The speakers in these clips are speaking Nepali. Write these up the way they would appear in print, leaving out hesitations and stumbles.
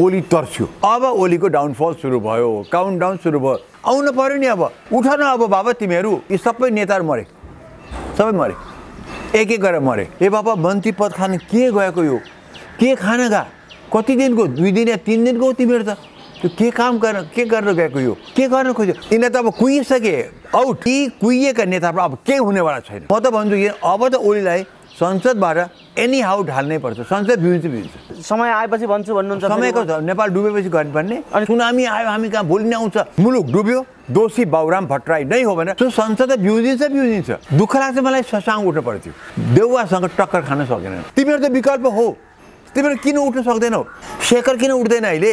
ओली तर्स्यो। अब ओलीको डाउनफल सुरु भयो, काउन्टडाउन सुरु भयो। आउन पर्यो नि, अब उठ न अब बाबा तिमीहरू। यी सबै नेताहरू मरे, सबै मरे, एक एक गरेर मरे। ए बाबा मन्त्री पद खान के गएको यो? के खान गा? कति दिनको? 2 दिन या 3 दिनको हो तिमीहरू त? त्यो के काम गर्न, के गर्न गएको यो? के गर्न खोज्यो? यिनीहरू त अब कुहिसके, आउट। यी कुहिएका नेताहरू अब के हुनेवाला छैन। म त भन्छु कि अब त ओलीलाई संसदबाट एनी हाउ ढाल्नै पर्छ। संसद भिन्छ समय आएपछि भन्छु भन्नुहुन्छ। समयको नेपाल डुबेपछि गर्नुपर्ने। अनि सुनामी आयो, हामी कहाँ भोलि नै आउँछ। मुलुक डुब्यो, दोषी बाबुराम भट्टराई नै हो भने त्यो संसद बिउजिन्छ। दुःख लाग्छ मलाई, ससाङ उठ्नु पर्थ्यो। देउवासँग टक्कर खान सकेन। तिमीहरू त विकल्प हो, तिमीहरू किन उठ्न सक्दैनौ? शेखर किन उठ्दैन अहिले?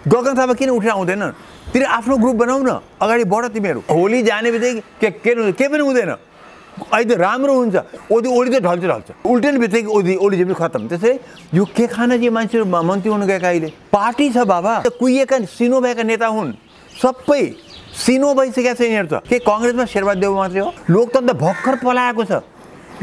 गगन थापा किन उठेर आउँदैन? तिमी आफ्नो ग्रुप बनाऊ न, अगाडि बढ तिमीहरू। होली जाने बित्तिकै के पनि हुँदैन। अहिले त राम्रो हुन्छ। ओली त ढल्छ उल्टिने बित्तिकै ओली चाहिँ खत्तम। त्यसै यो के खान चाहिँ मान्छेहरू मन्त्री हुनु गएका? अहिले पार्टी छ बाबा, कुहिएका सिनो भएका नेता हुन्, सबै सिनो भइसकेका छ यिनीहरू। त के कङ्ग्रेसमा शेरबहादेव मात्रै हो? लोकतन्त्र भर्खर पलाएको छ।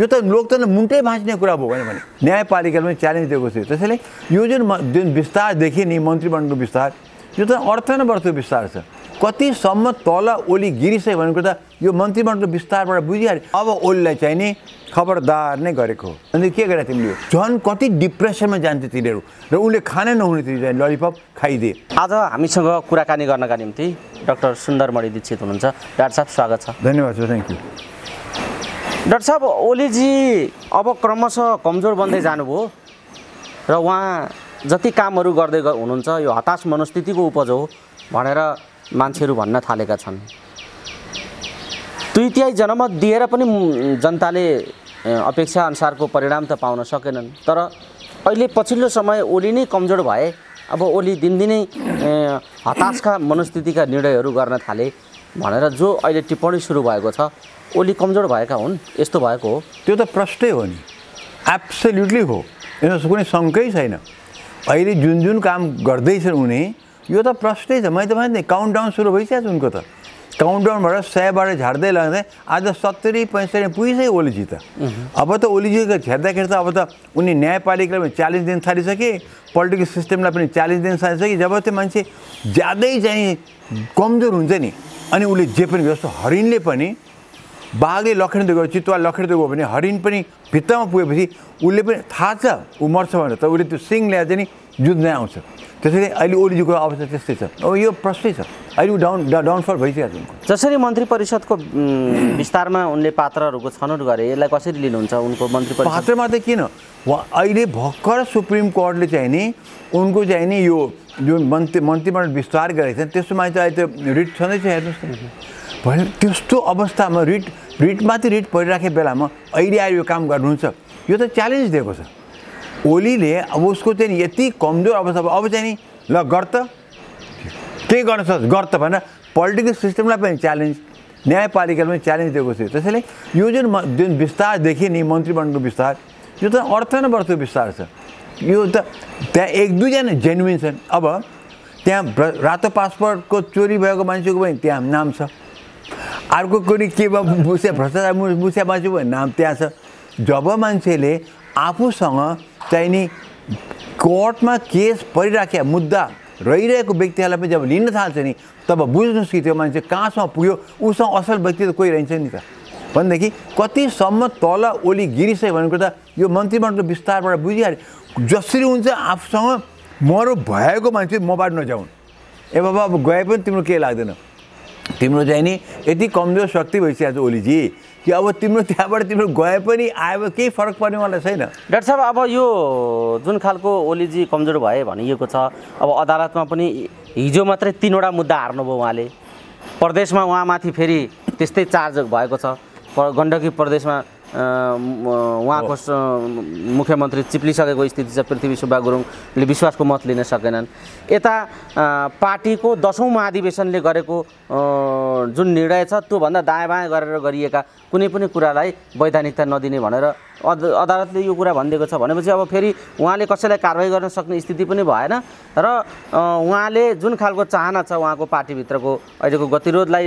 यो त लोकतन्त्र मुन्टै भाँच्ने कुरा भयो भने न्यायपालिकामा च्यालेन्ज दिएको छ। त्यसैले यो जुन विस्तार देखिए नि मन्त्रीमण्डलको विस्तार, यो त अर्थ न बर्थ्यो विस्तार छ। कतिसम्म तल ओली गिरिसक्यो भनेको त यो मन्त्रीमण्डलको विस्तारबाट बुझिहाल्यो। अब ओलीलाई चाहिँ नि खबरदार नै गरेको हो। अनि के गरे तिमीले? झन् कति डिप्रेसनमा जान्थ्यो तिनीहरू, र उनले खानै नहुने थियो, चाहिँ ललिपप खाइदिए। आज हामीसँग कुराकानी गर्नका निम्ति डाक्टर सुन्दरमणि दीक्षित हुनुहुन्छ। डाक्टर साहब स्वागत छ। धन्यवाद सर, थ्याङ्क यू। डाक्टर साहब, ओलीजी अब क्रमशः कमजोर बन्दै जानुभयो र उहाँ जति कामहरू गर्दै हुनुहुन्छ यो हताश मनस्थितिको उपज हो भनेर मान्छेहरू भन्न थालेका छन्। 2/3 जनमत दिएर पनि जनताले अपेक्षा अनुसारको परिणाम त पाउन सकेनन्। तर अहिले पछिल्लो समय ओली नै कमजोर भए, अब ओली दिनदिनै हताशका मनस्थितिका निर्णयहरू गर्न थाले भनेर जो अहिले टिप्पणी सुरु भएको छ, ओली कमजोर भएका हुन्, यस्तो भएको हो? त्यो त प्रष्टै हो नि, एब्सोल्युटली हो। यिनीहरू कुनै शङ्कै छैन। अहिले जुन काम गर्दैछन् उनी, यो त प्रष्टै छ। मैले त भने काउन्टडाउन सुरु भइसकेको छ उनको त। काउन्टडाउनबाट 100बाट झार्दै लाग्दै आज 70-65 पुगिसक्यो ओलीजी त। अब त ओलीजीको हेर्दाखेरि त अब त उनी न्यायपालिकालाई पनि च्यालेन्ज दिन थालिसके, पोलिटिकल सिस्टमलाई पनि च्यालेन्ज दिन थालिसके। जब त्यो मान्छे ज्यादै चाहिँ कमजोर हुन्छ नि, अनि उसले जे पनि जस्तो हरिणले पनि, बाघले लखेड्दै गयो, चितुवा लखेड्दै गयो भने हरिण पनि भित्तामा पुगेपछि उसले पनि थाहा छ ऊ मर्छ भनेर, त उसले त्यो सिङ ल्याएर चाहिँ नि जुझ्दै आउँछ। त्यसैले अहिले ओलीजीको अवस्था त्यस्तै छ। अब यो प्रश्नै छ, अहिले डाउनफल भइसकेको छ। जसरी मन्त्री परिषदको विस्तारमा उनले पात्रहरूको छनौट गरे, यसलाई कसरी लिनुहुन्छ? उनको मन्त्री परिषद पात्रमा त किन, अहिले भर्खर सुप्रिम कोर्टले चाहिँ नि उनको चाहिँ नि यो जुन मन्त्रीमण्डल विस्तार गरेको छ त्यसमा चाहिँ अहिले त रिट छँदैछ। हेर्नुहोस् त, भने त्यस्तो अवस्थामा रिटमाथि रिट परिराखेको बेलामा अहिले आएर यो काम गर्नुहुन्छ, यो त च्यालेन्ज दिएको छ ओलीले। अब उसको चाहिँ यति कमजोर अवस्था, अब चाहिँ नि ल गर त, के गर्न सक्छ गर त भनेर पोलिटिकल सिस्टमलाई पनि च्यालेन्ज, न्यायपालिकालाई पनि च्यालेन्ज दिएको छ। त्यसैले यो जुन विस्तार देखिए नि मन्त्रीमण्डलको विस्तार, यो त अर्थ न बर्थ्यो विस्तार छ। यो त त्यहाँ 1-2 जना जेन्युन छन्। अब त्यहाँ रातो पासपोर्टको चोरी भएको मान्छेको पनि त्यहाँ नाम छ, अर्को कुनै के भ्रष्टाचार मुसिया मान्छे भन्ने नाम त्यहाँ छ। जब मान्छेले आफूसँग चाहिँ नि कोर्टमा केस परिराखेका मुद्दा रहिरहेको व्यक्तिहरूलाई पनि जब लिन थाल्छ नि, तब बुझ्नुहोस् कि त्यो मान्छे कहाँसम्म पुग्यो, उसँग असल व्यक्ति त कोही रहन्छ नि त। भनेदेखि कतिसम्म तल ओली गिरिसक्यो भनेको त यो मन्त्रीमण्डलको विस्तारबाट बुझिहाल्यो। जसरी हुन्छ आफूसँग मरो भएको मान्छे मबाट नजाउन्। ए बाबा अब गए पनि तिम्रो केही लाग्दैन, तिम्रो चाहिँ नि यति कमजोर शक्ति भइसकेको छ ओलीजी कि अब तिम्रो त्यहाँबाट तिम्रो गए पनि आयो केही फरक पर्नेवाला छैन। डाक्टर साहब, अब यो जुन खालको ओलीजी कमजोर भए भनिएको छ, अब अदालतमा पनि हिजो मात्रै 3वटा मुद्दा हार्नुभयो उहाँले। प्रदेशमा उहाँमाथि फेरि त्यस्तै चार्ज भएको छ। गण्डकी प्रदेशमा उहाँको मुख्यमन्त्री चिप्लिसकेको स्थिति छ। पृथ्वी सुब्बा गुरुङले विश्वासको मत लिन सकेनन्। यता पार्टीको 10औं महाधिवेशनले गरेको जुन निर्णय छ त्योभन्दा दायाँ बायाँ गरेर गरिएका कुनै पनि कुरालाई वैधानिकता नदिने भनेर अदालतले यो कुरा भनिदिएको छ भनेपछि अब फेरि उहाँले कसैलाई कारबाही गर्न सक्ने स्थिति पनि भएन र उहाँले जुन खालको चाहना छ उहाँको पार्टीभित्रको अहिलेको गतिरोधलाई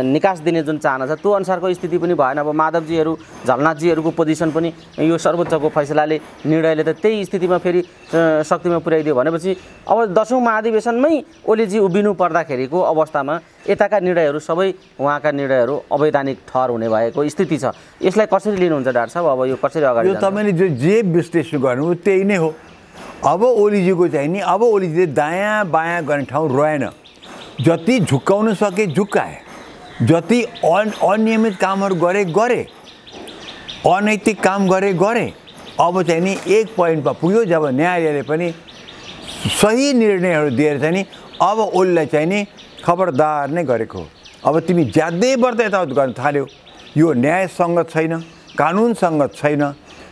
निकास दिने जुन चाहना छ त्यो अनुसारको स्थिति पनि भएन। अब माधवजीहरू झलनाथजीहरूको पोजिसन पनि यो सर्वोच्चको फैसलाले निर्णयले त त्यही स्थितिमा फेरि शक्तिमा पुर्याइदियो भनेपछि अब 10औं महाधिवेशनमै ओलीजी उभिनु पर्दाखेरिको अवस्थामा यताका निर्णयहरू सबै उहाँका निर्णयहरू अवैधानिक ठहर हुने भएको स्थिति छ। यसलाई कसरी लिनुहुन्छ डाक्टर साहब? अब यो कसरी अगाडि यो तपाईँले जे विश्लेषण गर्नुभयो त्यही नै हो। अब ओलीजीको चाहिँ नि अब ओलीजीले दायाँ बायाँ गर्ने ठाउँ रहेन। जति झुक्काउन सके झुक्काए, जति अनियमित कामहरू गरे, अनैतिक काम गरे। अब चाहिँ नि एक पोइन्टमा पुग्यो जब न्यायालयले पनि सही निर्णयहरू दिएर चाहिँ नि अब ओलीलाई चाहिँ नि खबरदार नै गरेको। अब तिमी ज्यादै बढ्दै यताउति गर्न थाल्यौ, यो न्यायसङ्गत छैन, कानुनसङ्गत छैन।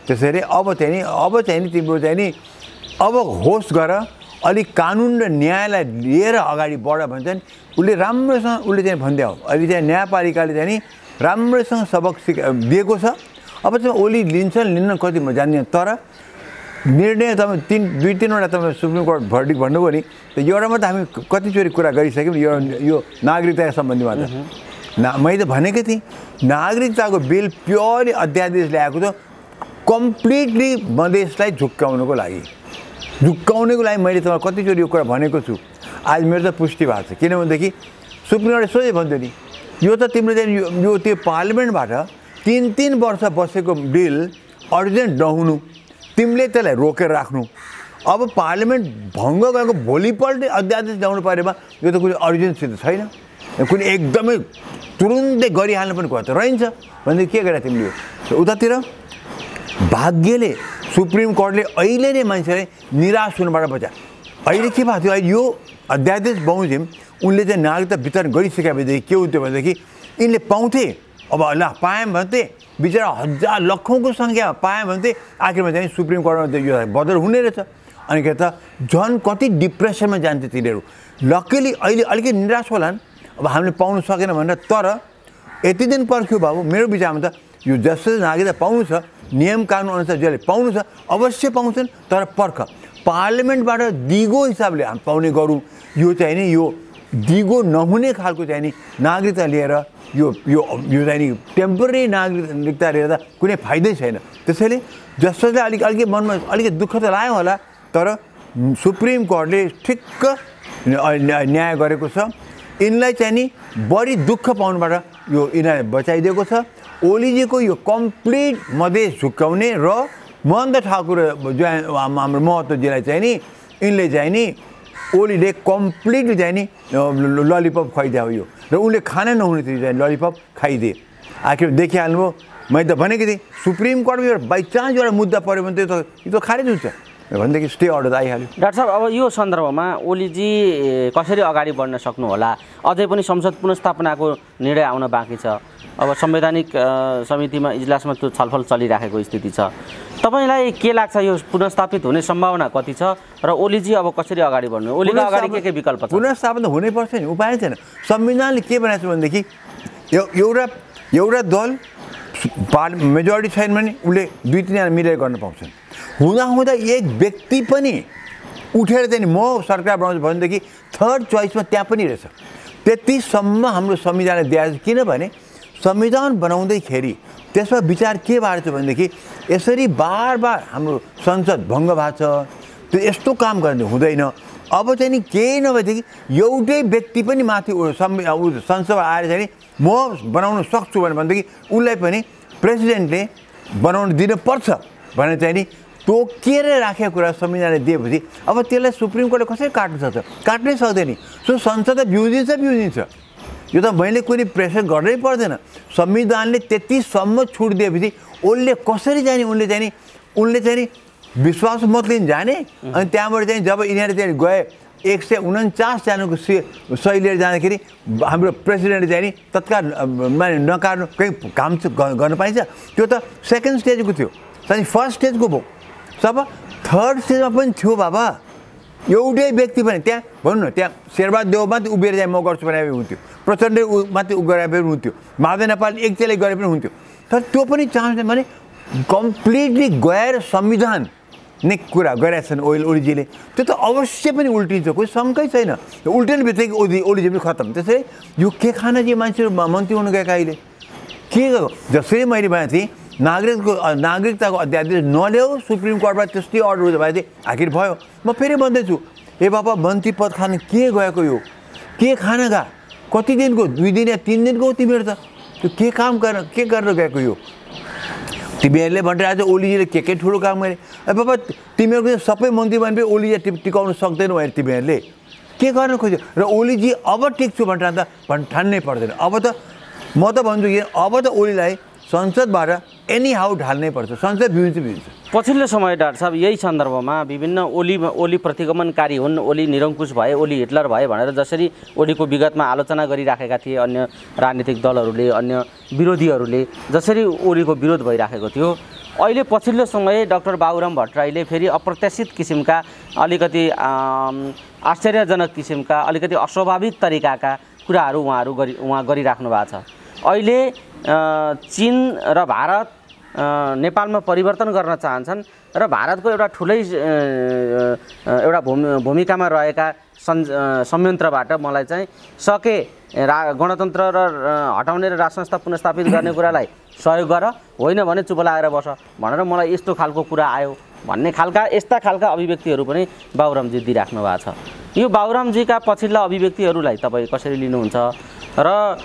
त्यसैले अब चाहिँ नि तिम्रो चाहिँ नि अब होस गर, अलिक कानुन र न्यायलाई लिएर अगाडि बढ भन्छ नि उसले राम्रोसँग उसले चाहिँ भन्दै हो। अहिले चाहिँ न्यायपालिकाले चाहिँ नि राम्रोसँग सबक दिएको छ। अब चाहिँ ओली लिन्छन् लिन्न कति म जान्दिनँ, तर निर्णय तपाईँ दुई तिनवटा तपाईँ सुप्रिम कोर्ट भर्डिक्ट भन्नुभयो नि, त एउटामा त हामी कतिचोटि कुरा गरिसक्यौँ यो नागरिकता सम्बन्धीमा त। मैले त भनेकै थिएँ नागरिकताको बिल प्योरली अध्यादेश ल्याएको त कम्प्लिटली मधेसलाई झुक्काउनको लागि मैले तपाईँलाई कतिचोटि यो कुरा भनेको छु। आज मेरो त पुष्टि भएको छ, किनभनेदेखि सुप्रिम कोर्टले सोझै भन्थ्यो नि यो त तिम्रो चाहिँ यो त्यो पार्लियामेन्टबाट 3 वर्ष बसेको बिल अर्जेन्ट नहुनु, तिमीले त्यसलाई रोकेर राख्नु। अब पार्लियामेन्ट भङ्ग गरेको भोलिपल्ट अध्यादेश ल्याउनु परेमा यो त कुनै अर्जेन्सी त छैन, कुनै एकदमै तुरुन्तै गरिहाल्नु पनि कुरा त रहन्छ भनेदेखि के गरेर तिमीले यो उतातिर। भाग्यले सुप्रिम कोर्टले अहिले नै मान्छेलाई निराश हुनबाट बचा। अहिले के भएको थियो, अहिले यो अध्यादेश बमोजिम उनले चाहिँ नागरिकता वितरण गरिसकेपछि के हुन्थ्यो भनेदेखि यिनले पाउँथे, अब ल पाएँ भन्थे, बिचरा हजार लाखौँको सङ्ख्या पाएँ भन्थे, आखिरमा चाहिँ सुप्रिम कोर्टमा यो बदर हुने रहेछ। अनि के त झन् कति डिप्रेसनमा जान्थे तिनीहरू। लक्कली अहिले अलिकति निराश होलान् अब हामीले पाउनु सकेन भनेर, तर यति दिन पर्ख्यो बाबु मेरो विचारमा त यो जसले नागरिकता पाउनु छ नियम कानुन अनुसार जसले पाउनु छ अवश्य पाउँछन्, तर पर्ख पार्लियामेन्टबाट दिगो हिसाबले हामी पाउने गरौँ। यो चाहिँ नि यो दिगो नहुने खालको चाहिँ नि नागरिकता लिएर यो यो यो चाहिँ नि टेम्पोरेरी नागरिकता लिएर त कुनै फाइदै छैन। त्यसैले जसले अलिकति मनमा अलिकति दुःख त लाग्यो होला, तर सुप्रिम कोर्टले ठिक्क न्याय गरेको छ। यिनलाई चाहिँ नि बढी दुःख पाउनुबाट यो यिनीहरूले बचाइदिएको छ। ओलीजीको यो कम्प्लिट मधेस झुक्काउने र महन्त ठाकुर जो हाम्रो महतोजीलाई चाहिँ नि यिनले चाहिँ नि ओलीले कम्प्लिटली चाहिँ नि ललिपप खुवाइदियो यो, र उनले खाना नहुने थियो चाहिँ ललिपप खाइदिए। आखिर देखिहाल्नुभयो, मैले त भनेको थिएँ सुप्रिम कोर्टमा एउटा बाइचान्स एउटा मुद्दा पऱ्यो भने यो त खारेज हुन्छ भनेदेखि स्टे अर्डर आइहाल्यो। डाक्टर साहब अब यो सन्दर्भमा ओलीजी कसरी अगाडि बढ्न सक्नु होला? अझै पनि संसद पुनर्स्थापनाको निर्णय आउन बाँकी छ। अब संवैधानिक समितिमा इजलासमा त्यो छलफल चलिराखेको स्थिति छ। तपाईँलाई के लाग्छ यो पुनर्स्थापित हुने सम्भावना कति छ र ओलीजी अब कसरी अगाडि बढ्नु? ओलीको अगाडि के विकल्प छ? पुनर्स्थापन त हुनैपर्छ नि, उपाय छैन। संविधानले के भनेको छ भनेदेखि एउटा दल मेजोरिटी छैन भने उसले 2-3 मिलेर गर्न पाउँछन्। हुँदा एक व्यक्ति पनि उठेर चाहिँ म सरकार बनाउँछु भनेदेखि थर्ड चोइसमा त्यहाँ पनि रहेछ। त्यतिसम्म हाम्रो संविधानले दिएको छ। किनभने संविधान बनाउँदैखेरि त्यसमा विचार के भएको छ भनेदेखि यसरी बार हाम्रो संसद भङ्ग भएको छ, त्यो यस्तो काम गर्ने हुँदैन। अब चाहिँ नि केही नभएदेखि एउटै व्यक्ति पनि माथि संसदमा आएर चाहिँ नि म बनाउन सक्छु भनेदेखि उसलाई पनि प्रेसिडेन्टले बनाउन दिनुपर्छ भनेर चाहिँ नि तोकेर राखेको कुरा संविधानले दिएपछि अब त्यसलाई सुप्रिम कोर्टले कसरी काट्न सक्छ? काट्नै सक्दैन। सो संसद त बिउजिन्छ। यो त मैले कुनै प्रेसर गर्नै पर्दैन। संविधानले त्यतिसम्म छुट दिएपछि उसले कसरी जाने? उनले चाहिँ नि विश्वास मत लिन जाने, अनि त्यहाँबाट चाहिँ जब यिनीहरू चाहिँ गए 149 जनाको सही लिएर जाँदाखेरि हाम्रो प्रेसिडेन्टले चाहिँ नि तत्काल माने नकार्नु कहीँ काम गर्न पाइन्छ। त्यो त सेकेन्ड स्टेजको थियो, चाहिँ फर्स्ट स्टेजको भयो। सब थर्ड स्टेजमा पनि थियो बाबा। एउटै व्यक्ति पनि त्यहाँ भनौँ न, त्यहाँ शेरबहादुर मात्रै उभिएर चाहिँ म गर्छु भने हुन्थ्यो, प्रचण्ड मात्रै गरे पनि हुन्थ्यो, माधव नेपाल एकचेलै गरे पनि हुन्थ्यो। तर त्यो पनि चान्स भने कम्प्लिटली गैर संविधानिक कुरा गरेका छन् ओलीजीले। त्यो त अवश्य पनि उल्टिन्छ, कोही शङ्कै छैन। उल्टिने बित्तिकै ओलीजी पनि खत्तम। त्यसै यो के खाना जे मान्छेहरू मन्त्री हुनु गएका अहिले के जसरी मैले भनेको थिएँ नागरिकताको अध्यादेश नल्याऊ, सुप्रिम कोर्टबाट त्यस्तै अर्डर हुँदा भए चाहिँ आखिर भयो। म फेरि भन्दैछु, ए बाबा मन्त्री पद खान के गएको यो, के खान गएको, कति दिनको, 2 दिन या 3 दिनको हो तिमीहरू त, त्यो के काम के गरेर गएको यो। तिमीहरूले भनिरहेको छ ओलीजीले के ठुलो काम गरे। ए बाबा तिमीहरूको सबै मन्त्री भने ओलीजी टिकाउन सक्दैनौ भने तिमीहरूले के गर्न खोज्यो। र ओलीजी अब टिक्छु भनेर ठान्नै पर्दैन। अब त म त भन्छु कि अब त ओलीलाई संसदबाट एनी हाउ ढाल्नै पर्छ, संसद भिन्छ। पछिल्लो समय डाक्टर साहब यही सन्दर्भमा विभिन्न ओली प्रतिगमनकारी हुन्, ओली निरङ्कुश भए, ओली हिटलर भए भनेर जसरी ओलीको विगतमा आलोचना गरिराखेका थिए अन्य राजनीतिक दलहरूले, अन्य विरोधीहरूले जसरी ओलीको विरोध भइराखेको थियो, अहिले पछिल्लो समय डाक्टर बाबुराम भट्टराईले फेरि अप्रत्याशित किसिमका, अलिकति आश्चर्यजनक किसिमका, अलिकति अस्वाभाविक तरिकाका कुराहरू उहाँ गरिराख्नु भएको छ। अहिले चीन र भारत नेपालमा परिवर्तन गर्न चाहन्छन् र भारतको एउटा ठुलै एउटा भूमिकामा रहेका संयन्त्रबाट मलाई चाहिँ गणतन्त्र र हटाउने र राज संस्था पुनर्स्थापित गर्ने कुरालाई सहयोग गर, होइन भने चुप लागेर बस भनेर मलाई यस्तो खालको कुरा आयो भन्ने यस्ता खालका अभिव्यक्तिहरू पनि बाबुरामजी दिइराख्नु भएको छ। यो बाबुरामजीका पछिल्ला अभिव्यक्तिहरूलाई तपाईँ कसरी लिनुहुन्छ र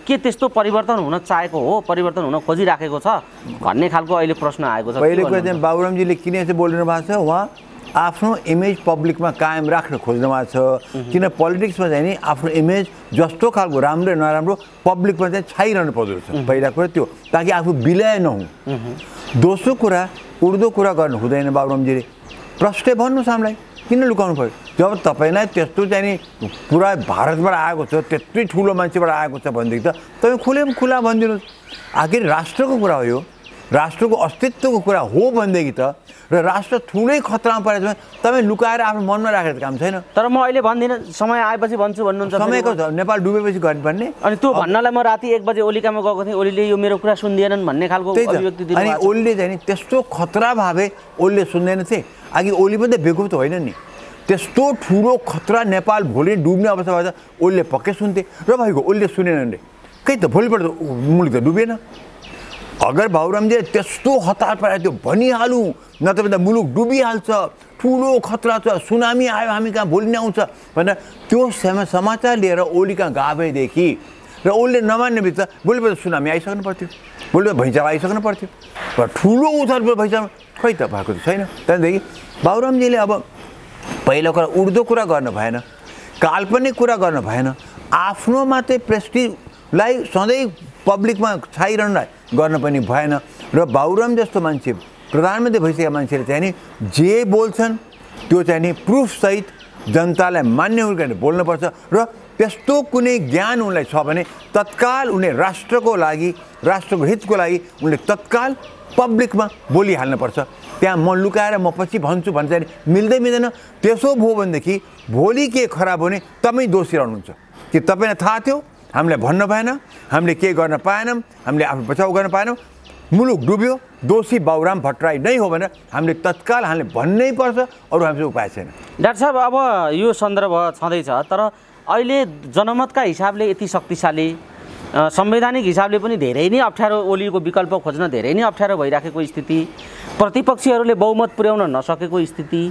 के त्यस्तो परिवर्तन हुन चाहेको हो, परिवर्तन हुन खोजिराखेको छ भन्ने खालको अहिले प्रश्न आएको छ। पहिलो कुरा चाहिँ बाबुरामजीले किन यसो बोलिरहनु भएको छ, उहाँ आफ्नो इमेज पब्लिकमा कायम राख्न खोज्नु भएको छ। किन पोलिटिक्समा चाहिँ नि आफ्नो इमेज जस्तो खालको राम्रो नराम्रो पब्लिकमा चाहिँ छाइरहनु पर्दो रहेछ। पहिला कुरा त्यो, ताकि आफू बिलाय नहुँ। दोस्रो कुरा उड्दो कुरा गर्नु हुँदैन। बाबुरामजीले प्रश्न भन्नुहोस् हामीलाई, किन लुकाउनु पऱ्यो? जब तपाईँलाई त्यस्तो चाहिँ नि पुरा भारतबाट आएको छ, त्यत्रै ठुलो मान्छेबाट आएको छ भनेदेखि त तपाईँ खुला भनिदिनुहोस्। आखिर राष्ट्रको कुरा हो यो, राष्ट्रको अस्तित्वको कुरा हो भनेदेखि त, र राष्ट्र ठुलै खतरामा परेको छ तपाईँ लुकाएर आफ्नो मनमा राखेर काम छैन। तर म अहिले भन्दिनँ, समय आएपछि भन्छु भन्नुहुन्छ। समयको नेपाल डुबेपछि भन्ने। अनि त्यो भन्नलाई म राति 1 बजे ओलीकामा गएको थिएँ, ओलीले यो मेरो कुरा सुन्दिएनन् भन्ने खालको अभिव्यक्ति दिनु। अनि ओलीले चाहिँ नि त्यस्तो खतरा भावे ओलीले सुन्दैन थिए। अघि ओली पनि त बेकुफ त होइन नि, त्यस्तो ठुलो खतरा नेपाल भोलि डुब्ने अवस्था भए त ओलीले पक्कै सुन्थे। र भएको ओलीले सुनेनन् रे, कहीँ त भोलिपल्ट मुलुक त डुबेन। अगर बाबुरामजीले त्यस्तो हतार पारेर त्यो भनिहालौँ, नत्र त मुलुक डुबिहाल्छ, ठुलो खतरा छ, सुनामी आयो हामी कहाँ भोलि नै आउँछ भनेर त्यो समाचार लिएर ओली कहाँ गाभेदेखि र ओलीले नमान्ने बित्ता भोलिपल्ट सुनामी आइसक्नु पर्थ्यो, भोलिपल्ट भैँचालो आइसक्नु पर्थ्यो। र ठुलो उथल भैँचालो खै त भएको त छैन। त्यहाँदेखि बाबुरामजीले अब पहिलो कुरा उड्दो कुरा गर्नु भएन, काल्पनिक कुरा गर्नु भएन, आफ्नो मात्रै प्रेस्टिजलाई सधैँ पब्लिकमा छाइरहनुलाई गर्न पनि भएन। र बाबुराम जस्तो मान्छे प्रधानमन्त्री भइसकेका मान्छेले चाहिँ नि जे बोल्छन् त्यो चाहिँ नि प्रुफसहित जनतालाई मान्ने गरेर बोल्नुपर्छ। र त्यस्तो कुनै ज्ञान उनलाई छ भने तत्काल उनले राष्ट्रको लागि, राष्ट्रको हितको लागि उनले तत्काल पब्लिकमा बोलिहाल्नुपर्छ। त्यहाँ म लुकाएर म पछि भन्छु भने चाहिँ मिल्दैन। त्यसो भयो भनेदेखि भोलि के खराब हुने तपाईँ दोषी रहनुहुन्छ कि तपाईँलाई थाहा थियो, हामीलाई भन्न भएन, हामीले के गर्न पाएनौँ, हामीले आफ्नो बचाउ गर्न पाएनौँ, मुलुक डुब्यो, दोषी बाबुराम भट्टराई नै हो भनेर हामीले तत्काल हामीले भन्नै पर्छ, अरू हामीसँग उपाय छैन। डाक्टर साहब अब यो सन्दर्भ छँदैछ, तर अहिले जनमतका हिसाबले यति शक्तिशाली, संवैधानिक हिसाबले पनि धेरै नै अप्ठ्यारो, ओलीको विकल्प खोज्न धेरै नै अप्ठ्यारो भइराखेको स्थिति, प्रतिपक्षीहरूले बहुमत पुर्याउन नसकेको स्थिति,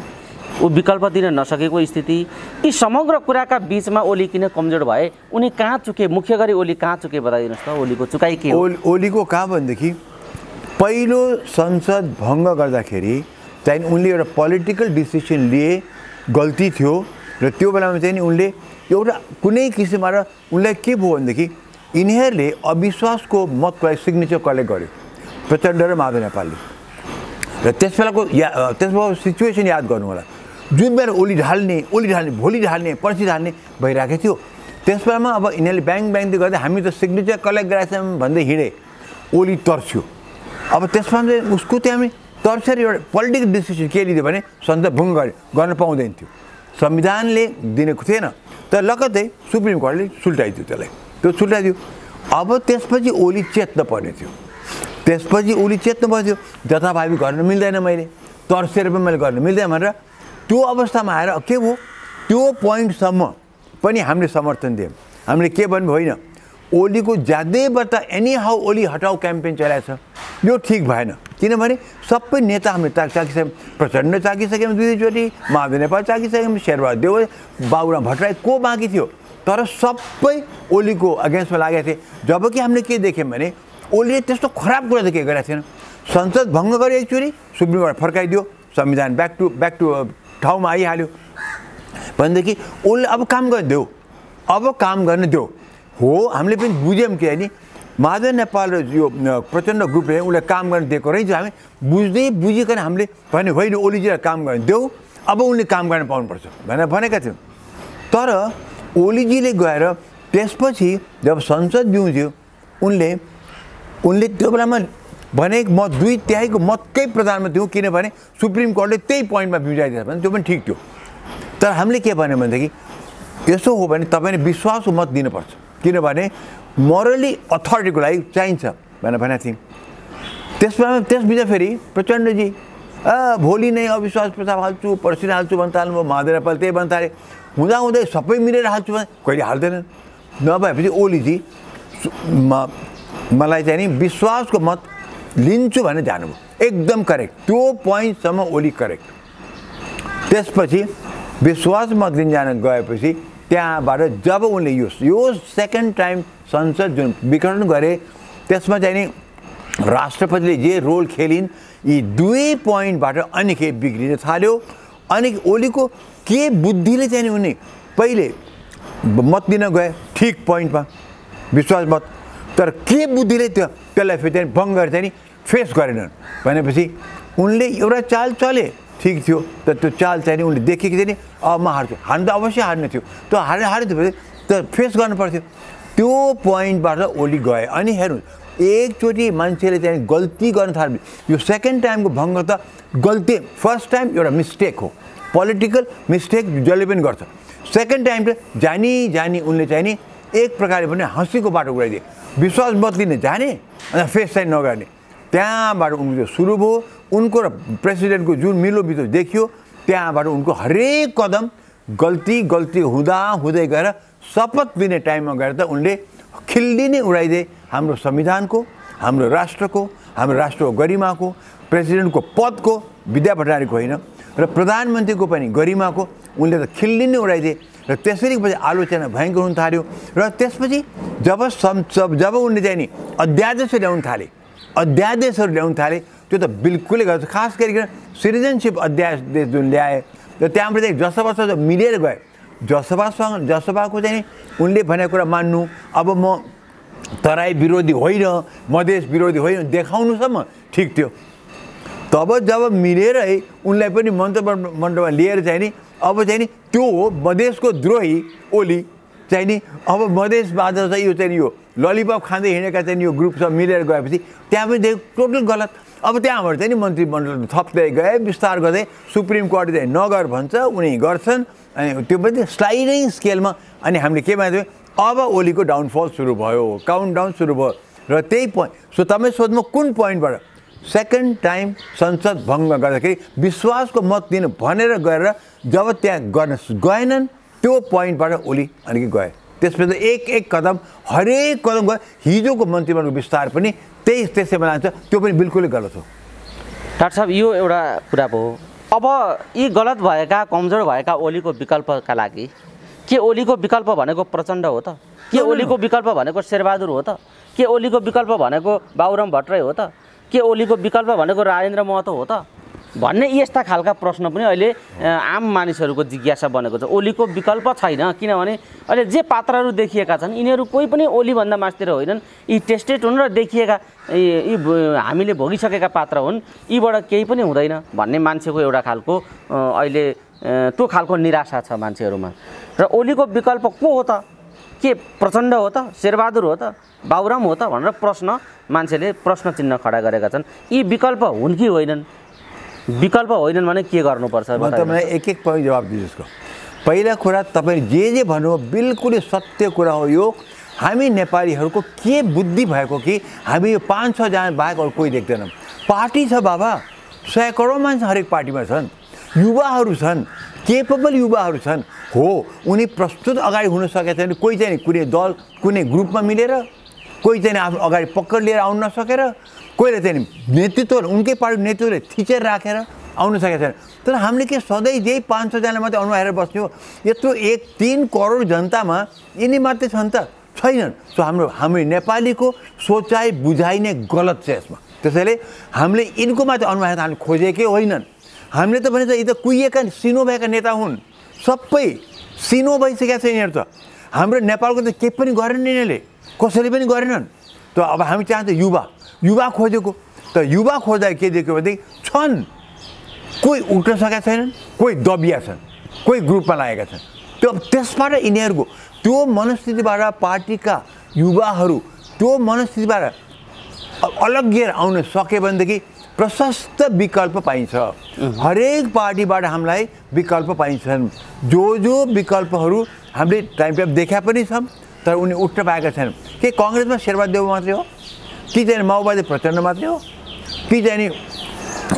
विकल्प दिन नसकेको स्थिति, यी समग्र कुराका बिचमा ओली किन कमजोर भए, उनी कहाँ चुके, मुख्य गरी ओली कहाँ चुके बताइदिनुहोस् त। ओलीको चुकाइ के हो? ओलीको कहाँ भनेदेखि पहिलो संसद भङ्ग गर्दाखेरि चाहिँ उनले एउटा पोलिटिकल डिसिसन लिए, गल्ती थियो। र त्यो बेलामा चाहिँ नि उनले एउटा कुनै किसिमबाट उनलाई के भयो भनेदेखि यिनीहरूले अविश्वासको मतको लागि सिग्नेचर कलेक्ट गर्यो, प्रचण्ड र माधव नेपालले। र त्यस बेलाको सिचुएसन याद गर्नु होला, जुन बेला ओली ढाल्ने भोलि ढाल्ने पर्सि ढाल्ने भइरहेको थियो। त्यस बेलामा अब यिनीहरूले ब्याङ्क गर्दै हामी त सिग्नेचर कलेक्ट गराएछौँ भन्दै हिँडे, ओली तर्स्यो। अब त्यसमा चाहिँ उसको त्यहाँ तर्सेर एउटा पोलिटिकल डिसिसन के लिदियो भने संसद भङ्ग गर्न पाउँदैन थियो, संविधानले दिनेको थिएन। तर लगत्तै सुप्रिम कोर्टले सुल्टाइदियो त्यसलाई, त्यो सुल्टाइदियो। अब त्यसपछि ओली चेत्न पर्ने थियो। त्यसपछि ओली चेत्नु पर्थ्यो, जथाभावी गर्न मिल्दैन, मैले तर्सेर पनि मैले गर्न मिल्दैन भनेर त्यो अवस्थामा आएर के भयो, त्यो पोइन्टसम्म पनि हामीले समर्थन दियौँ। हामीले के भन्नु होइन, ओलीको ज्यादैबाट एनी हाउ ओली हटाउ क्याम्पेन चलाएछ, यो ठिक भएन। किनभने सबै नेता हामीले चाकिसक्यौँ, प्रचण्ड चाकिसक्यौँ, दुईचोटि महादेव नेपाल चाकिसक्यौँ, शेरबहादेव, बाबुराम भट्टराई, को बाँकी थियो, तर सबै ओलीको अगेन्स्टमा लागेका थिए। जबकि हामीले के देख्यौँ भने ओलीले त्यस्तो खराब कुरा त केही गरेको थिएन। संसद भङ्ग गरे एकचोटि, सुप्रिम कोर्ट फर्काइदियो, संविधान ब्याक टु ठाउँमा आइहाल्यो भनेदेखि ओलीले अब काम गर्न देऊ, अब काम गर्न देऊ हो। हामीले पनि बुझ्यौँ कि होइन, महादेव नेपाल र यो प्रचण्ड ग्रुपले उसलाई काम गर्न दिएको रहेछ। हामी बुझिकन हामीले भने होइन, ओलीजीलाई काम गर्न देऊ, अब उनले काम गर्न पाउनुपर्छ भनेर भनेका थियौँ। तर ओलीजीले गएर त्यसपछि जब संसद जिउँथ्यो, उनले त्यो बेलामा भने म 2/3 मतकै प्रधानमन्त्री हुँ, किनभने सुप्रिम कोर्टले त्यही पोइन्टमा बिउजाइदिएछ भने त्यो पनि ठिक थियो। तर हामीले के भन्यो भनेदेखि यसो हो भने तपाईँले विश्वासको मत दिनुपर्छ, किनभने मोरली अथोरिटीको लागि चाहिन्छ भनेर भनेको थियौँ। त्यसबिच फेरि प्रचण्डजी भोलि नै अविश्वास प्रस्ताव हाल्छु, पर्सि हाल्छु भन्न थाल्नुभयो, महादेव नेपाल त्यही भन्न थाले, हुँदाहुँदै सबै मिलेर हाल्छु भने कहिले हाल्दैनन्। नभएपछि ओलीजी मलाई चाहिँ नि विश्वासको मत लिन्छु भनेर जानुभयो, एकदम करेक्ट, त्यो पोइन्टसम्म ओली करेक्ट। त्यसपछि विश्वास मत लिन जान गएपछि त्यहाँबाट जब उनले यो सेकेन्ड टाइम संसद जुन विघटन गरे, त्यसमा चाहिँ नि राष्ट्रपतिले जे रोल खेलिन्, यी 2 पोइन्टबाट अनि के बिग्रिन थाल्यो। अनि ओलीको के बुद्धिले चाहिँ नि उनी पहिले मत दिन गए ठिक पोइन्टमा विश्वास मत, तर के बुद्धिले त्यसलाई फेरि चाहिँ भङ्ग गरेर चाहिँ नि फेस गरेनन् भनेपछि उनले एउटा चाल चले, ठिक थियो, तर त्यो चाल चाहिँ नि उनले देखेको थियो नि, अब म हार्छु, हार्नु त अवश्य हार्ने थियो, त्यो हार्यो थियो त फेस गर्नु पर्थ्यो। त्यो पोइन्टबाट ओली गए। अनि हेर्नु एकचोटि मान्छेले चाहिँ गल्ती गर्न थाल्यो, यो सेकेन्ड टाइमको भङ्ग त गल्ती, फर्स्ट टाइम एउटा मिस्टेक हो, पोलिटिकल मिस्टेक जसले पनि गर्छ। सेकेन्ड टाइम त जानी उनले चाहिँ नि एक प्रकारले पनि हाँसीको बाटो गराइदिए, विश्वास मत लिन जाने अन्त फेस चाहिँ नगर्ने। त्यहाँबाट उनको सुरु भयो, उनको र प्रेसिडेन्टको जुन मिलोमितो देखियो, त्यहाँबाट उनको हरेक कदम गल्ती हुँदै गएर शपथ लिने टाइममा गएर त उनले खिल्ली नै उडाइदिए हाम्रो संविधानको, हाम्रो राष्ट्रको गरिमाको, प्रेसिडेन्टको पदको, विद्या भण्डारीको होइन र प्रधानमन्त्रीको पनि गरिमाको उनले त खिल्ली नै उडाइदिए। र त्यसरी पछि आलोचना भयङ्कर हुन थाल्यो। र त्यसपछि जब उनले चाहिँ नि अध्यादेशहरू ल्याउन थाले, त्यो त बिल्कुलै गर्छ। खास गरिकन सिटिजनसिप अध्यादेश जुन ल्याए र त्यहाँबाट चाहिँ जसपासँग मिलेर गए, जसपाको चाहिँ नि उनले भनेको कुरा मान्नु, अब म तराई विरोधी होइन, मधेस विरोधी होइन देखाउनुसम्म ठिक थियो। तब जब मिलेरै उनलाई पनि मन्त्रीमण्डलमा लिएर चाहिँ नि अब चाहिँ नि त्यो हो मधेसको द्रोही ओली चाहिँ नि, अब मधेसबाट चाहिँ यो चाहिँ यो ललिपप खाँदै हिँडेका चाहिँ यो ग्रुपसँग मिलेर गएपछि त्यहाँ पनि टोटल गलत। अब त्यहाँबाट चाहिँ नि मन्त्रीमण्डल थप्दै गए, विस्तार गर्दै सुप्रिम कोर्टले चाहिँ नगर भन्छ, उनी गर्छन्। अनि त्यो पनि स्लाइडिङ स्केलमा अनि हामीले के भन्छौँ, अब ओलीको डाउनफल सुरु भयो, काउन्टडाउन सुरु भयो। र त्यही पोइन्ट, सो तपाईँ सोध्नु कुन पोइन्टबाट सेकेन्ड टाइम संसद भङ्ग गर्दाखेरि विश्वासको मत दिनु भनेर गएर जब त्यहाँ गर्न गएनन्, त्यो पोइन्टबाट ओली अनि गए। त्यसपछि एक कदम हरेक कदम गयो। हिजोको मन्त्रीमण्डलको विस्तार पनि त्यसैमा लान्छ, त्यो पनि बिल्कुलै गलत हो। डाक्टर साहब, यो एउटा कुरा भयो। अब यी गलत भएका, कमजोर भएका ओलीको विकल्पका लागि के ओलीको विकल्प भनेको प्रचण्ड हो त? के ओलीको विकल्प भनेको शेरबहादुर हो त? के ओलीको विकल्प भनेको बाबुराम भट्टराई हो त? के ओलीको विकल्प भनेको राजेन्द्र महतो हो त भन्ने यस्ता खालका प्रश्न पनि अहिले आम मानिसहरूको जिज्ञासा बनेको छ। ओलीको विकल्प छैन, किनभने अहिले जे पात्रहरू देखिएका छन् यिनीहरू कोही पनि ओलीभन्दा मास्तिर होइनन्। यी टेस्टेड हुन् र देखिएका यी हामीले भोगिसकेका पात्र हुन्, यीबाट केही पनि हुँदैन भन्ने मान्छेको एउटा खालको अहिले त्यो खालको निराशा छ मान्छेहरूमा। र ओलीको विकल्प को हो त? के प्रचण्ड हो त? शेरबहादुर हो त? बाबुराम हो त भनेर मान्छेले प्रश्न चिन्ह खडा गरेका छन्। यी विकल्प हुन् कि होइनन्? विकल्प होइनन् भने के गर्नुपर्छ? म तपाईँलाई एक पोइन्ट जवाब दिन्छु यसको। पहिला कुरा, तपाईँ जे भन्नुभयो बिल्कुलै सत्य कुरा हो यो। हामी नेपालीहरूको के बुद्धि भएको कि हामी यो 5-6 जना बाहेक अरू कोही देख्दैनौँ। पार्टी छ बाबा, 100 करोड मान्छे हरेक पार्टीमा छन्, युवाहरू छन्, केपेबल युवाहरू छन्। हो, उनी प्रस्तुत अगाडि हुन सकेका छैन, कोही चाहिँ कुनै दल कुनै ग्रुपमा मिलेर, कोही चाहिँ आफ्नो अगाडि पक्कर लिएर आउन नसकेर, कोहीले चाहिँ नेतृत्व उनकै पार्टी नेतृत्वले थिचेर राखेर आउन सकेका छैन। तर हामीले के सधैँ यही 5-6 जना मात्रै अनुहार हेरेर बस्ने हो? यत्रो 1-3 करोड जनतामा यिनी मात्रै छन् त? छैनन्। सो हाम्रो नेपालीको सोचाइ बुझाइ नै गलत छ यसमा। त्यसैले हामीले यिनको मात्रै अनुहार हामीले खोजेकै होइनन्। हामीले त भने यी त कुहिएका सिनो भएका नेता हुन्, सबै सिनो भइसकेका छ यिनीहरू त। हाम्रो नेपालको त केही पनि गरेन यिनीहरूले, कसैले पनि गरेनन्। त अब हामी चाहन्छ युवा खोजेको। त युवा खोज्दा के देख्यो भनेदेखि छन्, कोही उठ्न सकेका छैनन्, कोही दबिया छन्, कोही ग्रुपमा लागेका छन्। त्यसबाट यिनीहरूको त्यो मनस्थितिबाट पार्टीका युवाहरू त्यो मनस्थितिबाट अलग्गिएर आउन सके भनेदेखि प्रशस्त विकल्प पाइन्छ। हरेक पार्टीबाट हामीलाई विकल्प पाइन्छन्। जो विकल्पहरू हामीले टाइम देखा पनि छौँ, तर उनी उठ्न पाएका छैनन्। के कङ्ग्रेसमा शेरबहादेव मात्रै हो कि चाहिँ माओवादी प्रचण्ड मात्रै हो कि चाहिँ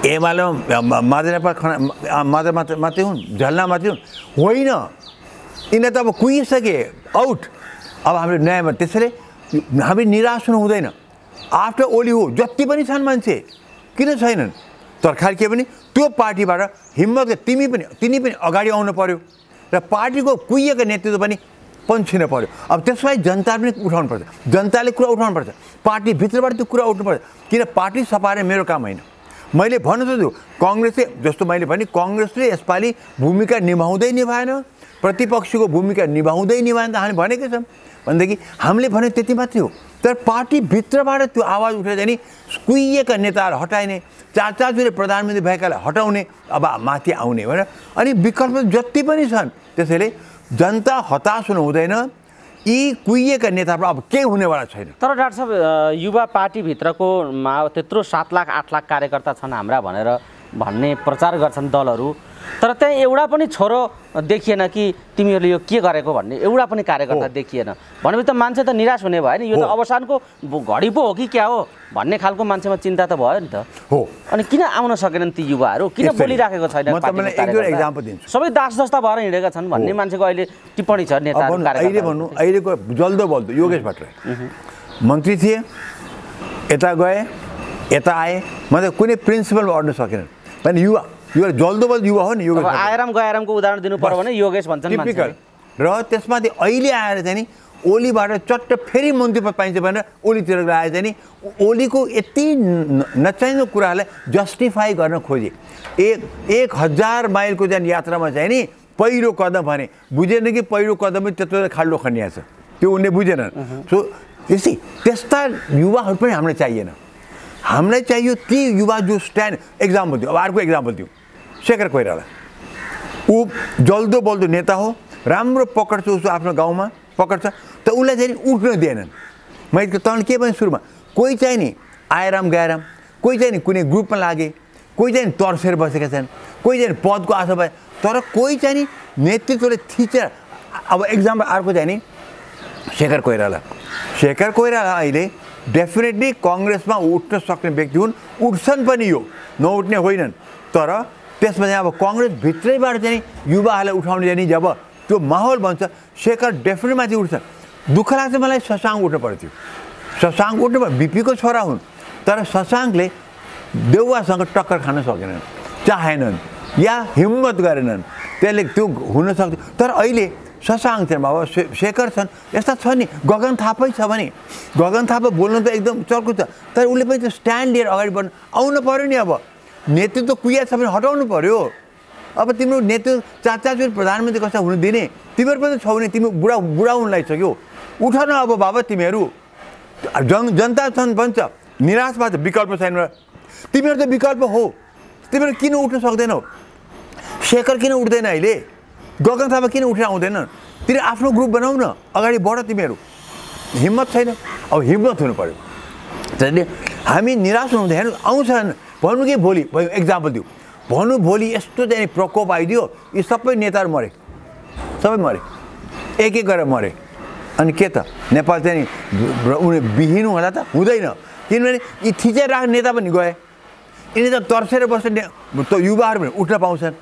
एमालेमा माधव मात्रै हुन्, झल्ला मात्रै हुन्? होइन, यिनीहरू त अब कुहिसके आउट। अब हाम्रो न्यायमा त्यसैले हामी निराश हुनु हुँदैन। आफ्टर ओली हो जति पनि छन् मान्छे, किन छैनन्? तर खालि के पनि त्यो पार्टीबाट हिम्मत तिनी पनि अगाडि आउनु पर्यो र पार्टीको कुहिएको नेतृत्व पनि पन्छिन पर्यो। अब त्यसलाई जनताले पनि उठाउनु पर्छ, जनताले कुरा उठाउनु पर्छ, पार्टीभित्रबाट त्यो कुरा उठाउनु पर्छ। किन पार्टी सपाएर मेरो काम होइन। मैले भन्न सक्छु कङ्ग्रेसले, जस्तो मैले भने कङ्ग्रेसले यसपालि भूमिका निभाएन, प्रतिपक्षको भूमिका निभाएन त हामी भनेकै छौँ। भनेदेखि हामीले भने त्यति मात्रै हो। तर पार्टीभित्रबाट त्यो आवाज उठेर नि कुहिएका नेताहरू हटाइने, 4-4 प्रधानमन्त्री भएकालाई हटाउने, अब माथि आउने भनेर। अनि विकल्प जति पनि छन्। त्यसैले जनता हताश हुनु हुँदैन। यी कुहिएका नेताबाट अब केही हुनेवाला छैन। तर डाक्टर साहब, युवा पार्टीभित्रको त्यत्रो 7 लाख 8 लाख कार्यकर्ता छन् हाम्रा भन्ने प्रचार गर्छन् दलहरू, तर त्यहाँ एउटा पनि छोरो देखिएन कि तिमीहरूले यो के गरेको भन्ने एउटा पनि कार्यकर्ता देखिएन। भनेपछि त मान्छे त निराश हुने भयो नि। यो त अवसानको घडी पो हो कि क्या हो भन्ने खालको मान्छेमा चिन्ता त भयो नि त। हो, अनि किन आउन सकेनन् ती युवाहरू? किन बोलिराखेको छैन? सबै दास जस्ता भएर हिँडेका छन् भन्ने मान्छेको अहिले टिप्पणी छ नेताहरू। अहिलेको जल्दो बल्दो योगेश भट्टराई मन्त्री थिए, यता गए यता आए, मतलब कुनै प्रिन्सिपलमा अड्न सकेनन्। भने युवा जल्दो बल्दो युवा हो नि। योगेश आयराम गयारामको उदाहरण दिनु पर्यो भने योगेश भन्छन् मान्छेले। र त्यसमाथि अहिले आएर चाहिँ नि ओलीबाट चट्ट फेरि मन्त्री पद पाइन्छ भनेर ओलीतिर आएर चाहिँ नि ओलीको यति नचाहिँदो कुरालाई जस्टिफाई गर्न खोजे। 1000 माइलको चाहिँ यात्रामा चाहिँ नि पहिलो कदम भने बुझेन कि पहिलो कदमै त्यत्रो खाल्डो खनिया छ, त्यो उनले बुझेनन्। सो त्यस्ता युवाहरू पनि हामीलाई चाहिएन। हामीलाई चाहियो ती युवा जो स्ट्यान्ड। एक्जाम्पल दिउँ, अब अर्को एक्जाम्पल दिउँ, शेखर कोइराला। ऊ जल्दो बल्दो नेता हो, राम्रो पकड्छ, उसको आफ्नो गाउँमा पकड्छ, त उसलाई चाहिँ उठ्न दिएनन्। मैले तपाईँले के भने सुरुमा कोही चाहिँ नि आयराम गयाराम, कोही चाहिँ नि कुनै ग्रुपमा लागे, कोही चाहिँ तर्सेर बसेका छन्, कोही चाहिँ पदको आशा भए, तर कोही चाहिँ नि नेतृत्वले थिचेर। अब एक्जाम्पल अर्को चाहिँ नि शेखर कोइराला अहिले डेफिनेटली कङ्ग्रेसमा उठ्न सक्ने व्यक्ति हुन्, उठ्छन् पनि, यो नउठ्ने होइनन्। तर त्यसमा चाहिँ अब कङ्ग्रेसभित्रैबाट चाहिँ युवाहरूलाई उठाउने चाहिँ जब त्यो माहौल बन्छ, शेखर डेफिनेटली माथि उठ्छ। दुःख लाग्छ मलाई, शशाङ्क उठ्नु पर्थ्यो। शशाङ्क उठ्नु बिपीको छोरा हुन्, तर शशाङ्कले देउवासँग टक्कर खान सकेनन्, चाहेनन् या हिम्मत गरेनन्। त्यसले त्यो हुन सक्थ्यो। तर अहिले शशाङ्क छन्, बाबा शेखर छन्, यस्ता छ नि। गगन थापै छ भने गगन थापा बोल्नु त एकदम चर्को छ, तर उसले पनि त्यो स्ट्यान्ड लिएर अगाडि बढ्नु आउनु पऱ्यो नि। अब नेतृत्व कुहिया छ भने हटाउनु पऱ्यो। अब तिम्रो नेतृत्व 4-4 प्रधानमन्त्री कसरी हुनु दिने? तिमीहरू पनि छौ नि, तिमी बुढा हुन लागिसक्यो, उठ न अब बाबा। तिमीहरू जनता छन् भन्छ, निराश भएको विकल्प छैन। तिमीहरू त विकल्प हो, तिमीहरू किन उठ्न सक्दैनौ? शेखर किन उठ्दैन अहिले? गगन थापा किन उठेर आउँदैन? तिमी आफ्नो ग्रुप बनाऊ न, अगाडि बढ। तिमीहरू हिम्मत छैन। अब हिम्मत हुनु पऱ्यो। त्यसैले हामी निराश हुनुहुँदैन, आउँछन् भन्नु कि भोलि एक्जाम्पल दिउँ, भन्नु भोलि यस्तो चाहिँ प्रकोप आइदियो, यी सबै नेताहरू मरे, सबै मरे, एक गरेर मरे। अनि के त नेपाल चाहिँ उनी विहीन होला त हुँदैन, किनभने यी थिचेर राख्ने नेता पनि गए, यिनी त तर्सेर बस्ने युवाहरू पनि उठ्न पाउँछन्।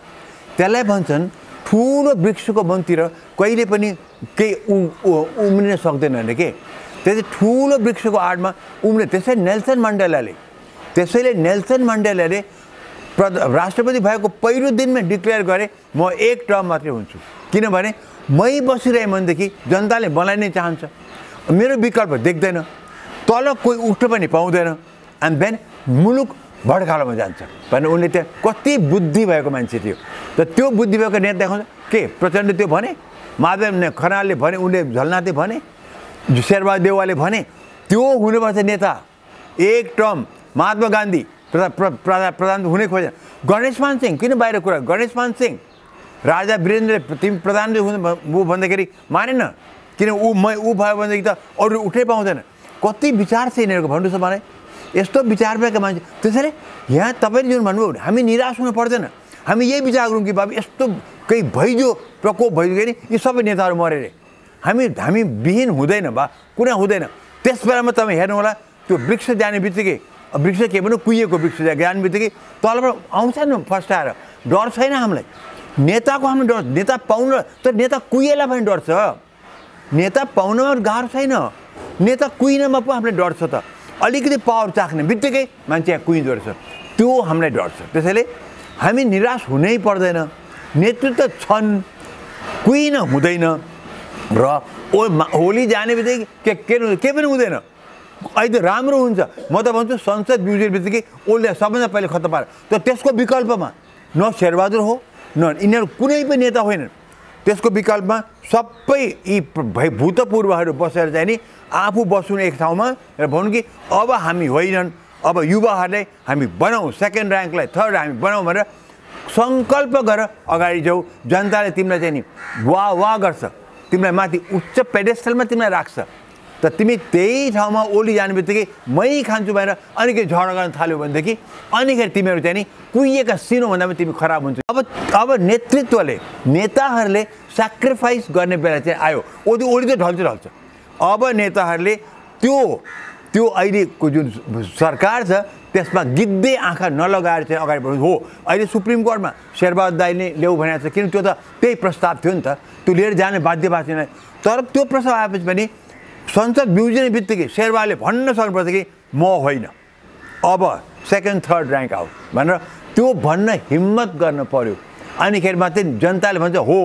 त्यसलाई भन्छन् ठुलो वृक्षको मनतिर कहिले पनि केही उम्रिन सक्दैन अरे के। त्यसै ठुलो वृक्षको आडमा उम्रे। त्यसैले नेल्सन मण्डेलाले राष्ट्रपति भएको पहिलो दिनमै डिक्लेयर गरे म एक टर्म मात्रै हुन्छु, किनभने मै बसिरहे भनेदेखि जनताले मलाई नै चाहन्छ, मेरो विकल्प देख्दैन, तल कोही उठ्न पनि पाउँदैन, एन्ड देन मुलुक भड्कालोमा जान्छ भनेर उनले त्यहाँ कति बुद्धि भएको मान्छे थियो। त त्यो बुद्धि भएको नेता देखाउँछ के प्रचण्ड त्यो भने, माधव खनालले भने, उनले झलनाथले भने, शेरबहादुर देउवाले भने त्यो हुनुपर्छ नेता एक टर्म। महात्मा गान्धी प्रधान हुनै खोजेन। गणेशमान सिंह किन बाहिर कुरा, गणेशमान सिंह राजा वीरेन्द्रले तिमी प्रधान हुनु भन्दाखेरि मानेन, किन ऊ भयो भनेदेखि त अरू उठ्नै पाउँदैन। कति विचार छ यिनीहरूको भन्नुहोस् त मलाई, यस्तो विचार भएका मान्छे। त्यसैले यहाँ तपाईँले जुन भन्नुभयो हामी निराश हुनु पर्दैन, हामी यही विचार गरौँ कि बाबु यस्तो केही भइदियो, प्रकोप भइदियो नि, यी सबै नेताहरू मरे रे, हामी विहीन हुँदैन बा, कुनै हुँदैन। त्यस बेलामा तपाईँ हेर्नु होला त्यो वृक्ष जाने बित्तिकै, वृक्ष के भन्नु कुहिएको वृक्ष जाने बित्तिकै तलबाट आउँछ नि फर्स्ट आएर, डर छैन हामीलाई नेताको, हाम्रो डर नेता पाउनु, तर नेता कुहिएला पनि डर छ। नेता पाउनमा गाह्रो छैन, नेता कुहिनमा पो हामीलाई डर छ। त अलिकति पावर चाख्ने बित्तिकै मान्छे यहाँ कुहिँदो रहेछ, त्यो हामीलाई डर छ। त्यसैले हामी निराश हुनै पर्दैन, नेतृत्व छन्, कुहिन हुँदैन। र होली जाने बित्तिकै के पनि हुँदैन, अहिले त राम्रो हुन्छ। म त भन्छु संसद बिउजे बित्तिकै उसले सबभन्दा पहिले खत्तम पार। त त्यसको विकल्पमा न शेरबहादुर हो न यिनीहरू कुनै पनि नेता होइनन्, त्यसको विकल्पमा सबै यी भूतपूर्वहरू बसेर चाहिँ नि आफू बस्नु एक ठाउँमा र भनौँ कि अब हामी होइनन्, अब युवाहरूले हामी बनाऊँ, सेकेन्ड ऱ्याङ्कलाई थर्ड हामी बनाऊँ भनेर सङ्कल्प गरेर अगाडि जाऊ। जनताले तिमीलाई चाहिँ नि वाह गर्छ, तिमीलाई माथि उच्च पेडेस्टलमा तिमीलाई राख्छ। त तिमी त्यही ठाउँमा ओली जाने बित्तिकै मै खान्छु भनेर अनि के झगडा गर्न थाल्यो भनेदेखि अनिखेर तिमीहरू चाहिँ नि कुहिएका सिनो भन्दा पनि तिमी खराब हुन्छ। अब नेतृत्वले, नेताहरूले सेक्रिफाइस गर्ने बेला चाहिँ आयो। ओली त ढल्छ। अब नेताहरूले त्यो अहिलेको जुन सरकार छ त्यसमा गिद्धे आँखा नलगाएर चाहिँ अगाडि बढ्नु हो। अहिले सुप्रिम कोर्टमा शेरबहादुर दाइले ल्याऊ भनेको छ, किन त्यो त त्यही प्रस्ताव थियो नि त, त्यो लिएर जाने बाध्य भएको छैन। तर त्यो प्रस्ताव आएपछि पनि संसद बिउजिने बित्तिकै शेरबहादुरले भन्न सक्नुपर्छ कि म होइन, अब सेकेन्ड थर्ड ऱ्याङ्क आऊ भनेर त्यो भन्न हिम्मत गर्न पर्यो। अनिखेर मात्रै जनताले भन्छ हो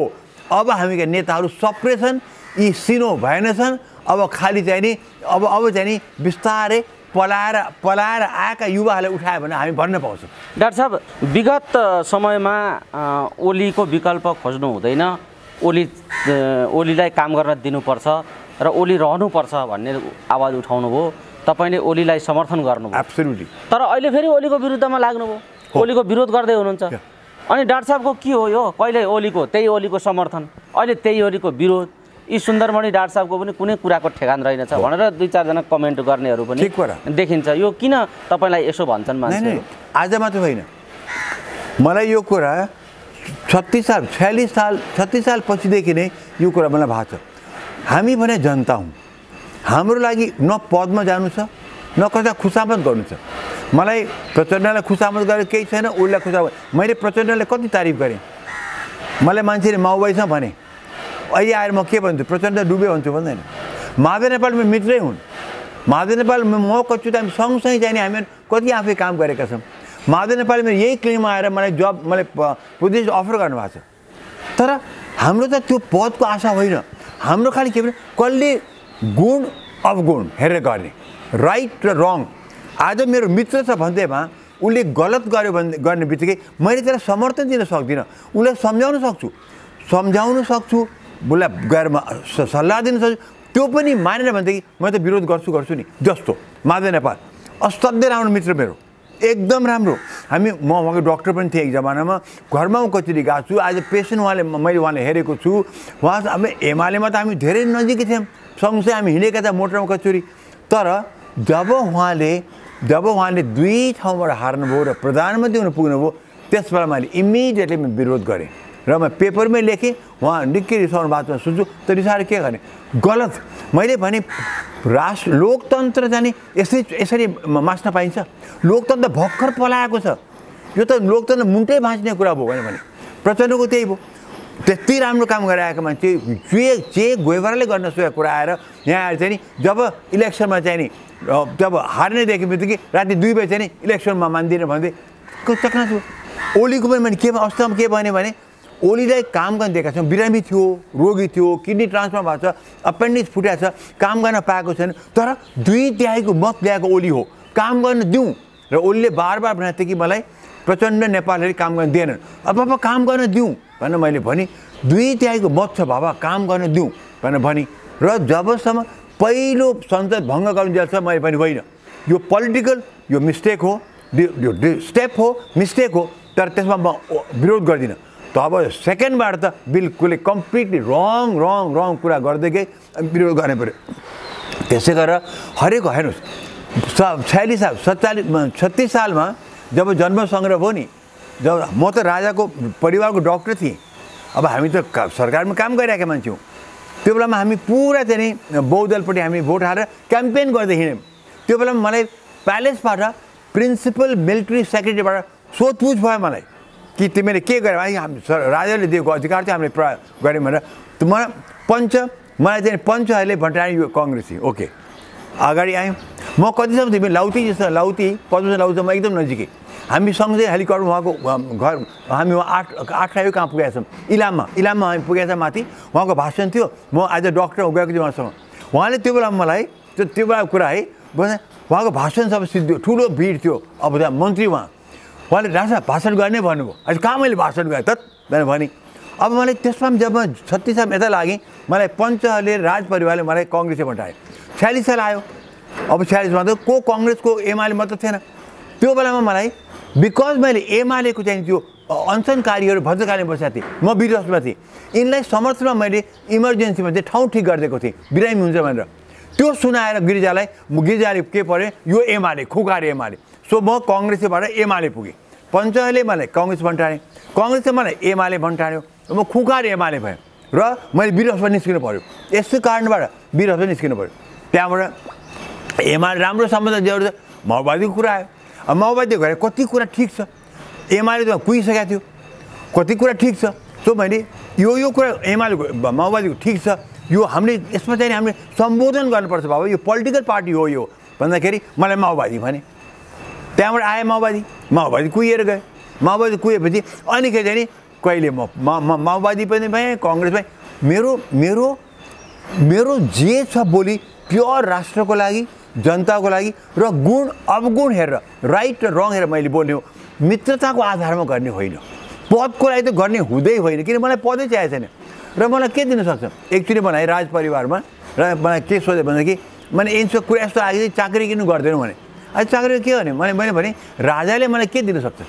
अब हामीका नेताहरू सप्रेछन्, यी सिनो भएनछन्, अब खालि चाहिँ नि अब चाहिँ नि बिस्तारै पलाएर आएका युवाहरूलाई उठायो भने हामी भन्न पाउँछौँ। डाक्टर साहब, विगत समयमा ओलीको विकल्प खोज्नु हुँदैन, ओलीलाई काम गर्न दिनुपर्छ र ओली रहनुपर्छ भन्ने आवाज उठाउनु भयो, तपाईँले ओलीलाई समर्थन गर्नुभयो। एब्सोल्युटली। तर अहिले फेरि ओलीको विरुद्धमा लाग्नुभयो, ओलीको विरोध गर्दै हुनुहुन्छ। अनि डाक्टर साहबको के हो यो, कहिले त्यही ओलीको समर्थन, अहिले त्यही ओलीको विरोध, यी सुन्दरमणि डाक्टर साहबको पनि कुनै कुराको ठेगान रहेनछ भनेर दुई चारजना कमेन्ट गर्नेहरू पनि देखिन्छ। यो किन तपाईँलाई यसो भन्छन् मान्छेहरू? आज मात्र होइन, मलाई यो कुरा 36 साल पछिदेखि नै यो कुरा मलाई भएको छ। हामी भने जनता हौँ, हाम्रो लागि न पदमा जानु छ न कसैलाई खुसामत गर्नु छ। मलाई प्रचण्डलाई खुसामत गरेर केही छैन, उसलाई खुसामत, मैले प्रचण्डलाई कति तारिफ गरेँ, मलाई मान्छेले माओवादीसँग भने, अहिले आएर म के भन्छु प्रचण्ड डुबे भन्छु भन्दैन। माधव नेपाल मेरो मित्रै हुन्, माधव नेपाल म कच्छु त हामी सँगसँगै जाने, हामी कति आफै काम गरेका छौँ। माधव नेपाल मेरो यही क्लिनिकमा आएर मलाई पोजिसन अफर गर्नुभएको छ। तर हाम्रो त त्यो पदको आशा होइन, हाम्रो खालि के भने कसले गुण अवगुण हेरेर गर्ने, राइट र रङ। आज मेरो मित्र छ भन्दैमा उसले गलत गर्यो गर्ने बित्तिकै मैले त्यसलाई समर्थन दिन सक्दिनँ, उसलाई सम्झाउन सक्छु, उसलाई गएर सल्लाह दिन सक्छु, त्यो पनि मानेन भनेदेखि म त विरोध गर्छु नि। जस्तो माधव नेपाल असाध्यै राम्रो मित्र मेरो, एकदम राम्रो। म उहाँको डक्टर पनि थिएँ एक जमानामा, घरमा म कचेरी गएको छु, आज पेसेन्ट मैले उहाँले हेरेको छु। उहाँ अब एमालेमा त हामी धेरै नजिकै थियौँ, सँगसँगै हामी हिँडेका थियौँ मोटरमा कचेरी। तर जब उहाँले 2 ठाउँबाट हार्नुभयो र प्रधानमन्त्री हुन पुग्नुभयो, त्यस बेला मैले इमिडिएटली विरोध गरेँ। र म पेपरमै लेखेँ, उहाँ निकै रिसाउनु बातमा सुन्छु, त रिसाएर के गर्ने? गलत। मैले भने लोकतन्त्र जाने यसरी मास्न पाइन्छ? लोकतन्त्र भर्खर पलाएको छ। यो त लोकतन्त्र मुन्टै भाँच्ने कुरा भयो भने प्रचण्डको त्यही भयो। त्यति राम्रो काम गरिरहेको मान्छे जे गोइभराले गर्न सकेको कुरा आएर यहाँ आएर चाहिँ नि जब इलेक्सनमा चाहिँ नि जब हार्ने देख्ने बित्तिकै राति 2 बजे चाहिँ नि इलेक्सनमा मान्दिनँ भन्दै चक्ना छु। ओलीको पनि मैले अवस्थामा के भने ओलीलाई काम गर्न दिएका छौँ, बिरामी थियो, रोगी थियो, किडनी ट्रान्सफर भएको छ, अपेन्डिक्स फुटेको छ, काम गर्न पाएको छैन, तर 2/3 मत ल्याएको ओली हो, काम गर्न दिउँ। र ओलीले बार भनेको थियो कि मलाई प्रचण्ड नेपालले काम गर्न दिएनन्, अब बाबा काम गर्न दिउँ भनेर मैले भने 2/3 मत छ बाबा, काम गर्न दिउँ भनेर भने। र जबसम्म पहिलो संसद भङ्ग गर्नु जान्छ मैले पनि होइन, यो पोलिटिकल यो मिस्टेक हो, यो स्टेप हो, मिस्टेक हो, तर त्यसमा म विरोध गर्दिनँ। तब सेकेन्डबाट त बिल्कुलै कम्प्लिटली रङ कुरा गर्दै गए, विरोध गर्ने पऱ्यो। त्यसै गरेर हरेक हेर्नुहोस् 36 सालमा जब जन्म सङ्ग्रह भयो नि, जब म त राजाको परिवारको डक्टर थिएँ, अब हामी त सरकारमा काम गरिरहेका मान्छे हौँ। त्यो बेलामा हामी पुरा चाहिँ नि बहुदलपट्टि हामी भोट हालेर क्याम्पेन गर्दै हिँड्यौँ। त्यो बेलामा मलाई प्यालेसबाट प्रिन्सिपल मिलिट्री सेक्रेटरीबाट सोधपुछ भयो मलाई कि तिमीले के गर्यो? हामी राजाले दिएको अधिकार चाहिँ हामीले प्रयोग गऱ्यौँ भनेर। मलाई चाहिँ पञ्चहरूले भट्टायो यो काङ्ग्रेसी। ओके, अगाडि आयौँ। म कतिसम्म तिमी लाउती पद्मजा लाउतीमा एकदम नजिकै, हामी सँगसँगै हेलिकप्टरमा उहाँको घर, हामी उहाँ 8 रायो कहाँ पुगेका छौँ, इलाममा हामी पुगेका छौँ माथि। उहाँको भाषण थियो, म आज डक्टर गएको थिएँ उहाँसँग। उहाँले त्यो बेलामा मलाई त्यो बेला कुरा है उहाँको भाषण सब सिद्धि ठुलो भिड थियो। अब त्यहाँ मन्त्री उहाँले राजा भाषण गर्ने भन्नुभयो। आज कहाँ मैले भाषण गरेँ त भनेर भने। अब मलाई त्यसमा जब म 36 साल यता लागेँ, मलाई पञ्चहरूले राजपरिवारले मलाई काङ्ग्रेसै भट्टायो। 46 साल आयो, अब 46मा त को काङ्ग्रेसको एमाले मात्र थिएन। त्यो बेलामा मलाई बिकज मैले एमालेको चाहिँ त्यो अनसनकारीहरू भद्रकाली बसेको थिएँ, म विरोधमा थिएँ, यिनलाई समर्थनमा मैले इमर्जेन्सीमा चाहिँ ठाउँ ठिक गरिदिएको थिएँ बिरामी हुन्छ भनेर। त्यो सुनाएर गिरिजाले के पऱ्यो, यो एमाले खुकार एमाले। सो म काङ्ग्रेसबाट एमाले पुगेँ। पञ्चहरूले मलाई काङ्ग्रेस भन्टाने, काङ्ग्रेसले मलाई एमाले भन्टान्यो, म खुकार एमाले भएँ र मैले विरोधमा निस्किनु पऱ्यो। यसै कारणबाट विरोधमा निस्किनु पऱ्यो। त्यहाँबाट एमाले राम्रो सम्बन्ध जरुरी छ। माओवादीको कुरा आयो, अब माओवादी गरे कति कुरा ठिक छ, एमाले त कुहिसकेको थियो, कति कुरा ठिक छ। सो मैले यो कुरा एमालेको माओवादीको ठिक छ, यो हामीले यसमा चाहिँ हामीले सम्बोधन गर्नुपर्छ बाबा, यो पोलिटिकल पार्टी हो यो भन्दाखेरि मलाई माओवादी भने। त्यहाँबाट आए माओवादी कुहिएर गए। माओवादी कुहेपछि अनि के चाहिँ नि कहिले म माओवादी पनि भएँ, काङ्ग्रेस भएँ। मेरो जे छ बोली प्योर राष्ट्रको लागि, जनताको लागि र गुण अवगुण हेरेर, राइट र रङ हेरेर मैले बोल्ने हो, मित्रताको आधारमा गर्ने होइन। पदको लागि त गर्ने हुँदै होइन, किन मलाई पदै चाहिएको छैन। र मलाई के दिन सक्छ? एकचोटि मलाई राजपरिवारमा र मलाई के सोधेँ भनेदेखि मैले यस्तो कुरा यस्तो आयो कि चाकरी किन गर्दैनौ भने। अहिले चाकरी के भने मैले भने राजाले मलाई के दिन सक्छ?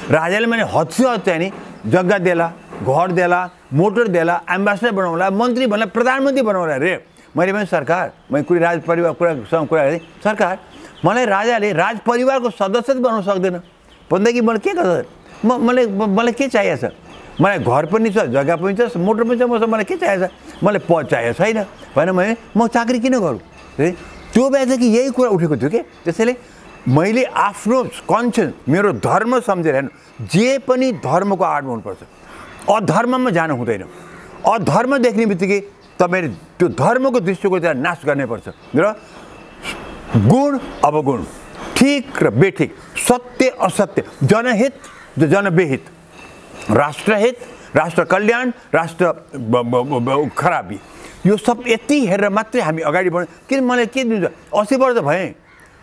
राजाले मैले हद चाहिँ नि जग्गा देला, घर देला, मोटर देला, एम्बेसडर बनाउला, मन्त्री भन्ला, प्रधानमन्त्री बनाउला रे। मैले पनि सरकार, मैले कुनै राजपरिवार कुरासँग कुरा गरेँ, सरकार मलाई राजाले राजपरिवारको सदस्य बनाउन सक्दैन भन्दाखेरि मलाई के गर्छ? मलाई के चाहिएको छ? मलाई घर पनि छ, जग्गा पनि छ, मोटर पनि छ, मसँग मलाई के चाहिएको छ? मलाई पद चाहिएको छैन भनेर म चाकरी किन गरौँ? त्यो बेला चाहिँ यही कुरा उठेको थियो कि। त्यसैले मैले आफ्नो कन्सियन्स, मेरो धर्म सम्झेर हेर्नु, जे पनि धर्मको आडमा हुनुपर्छ, अधर्ममा जानु हुँदैन। अधर्म देख्ने बित्तिकै तपाईँले त्यो धर्मको दृष्टिकोणबाट नाश गर्नुपर्छ। र गुण अवगुण, ठिक र बेठिक, सत्य असत्य, जनहित र जनबेहित, राष्ट्रहित, राष्ट्र कल्याण, राष्ट्र खराबी, यो सब यति हेरेर मात्रै हामी अगाडि बढ्नु। किन मलाई के दिन्छ? 80 वर्ष भएँ,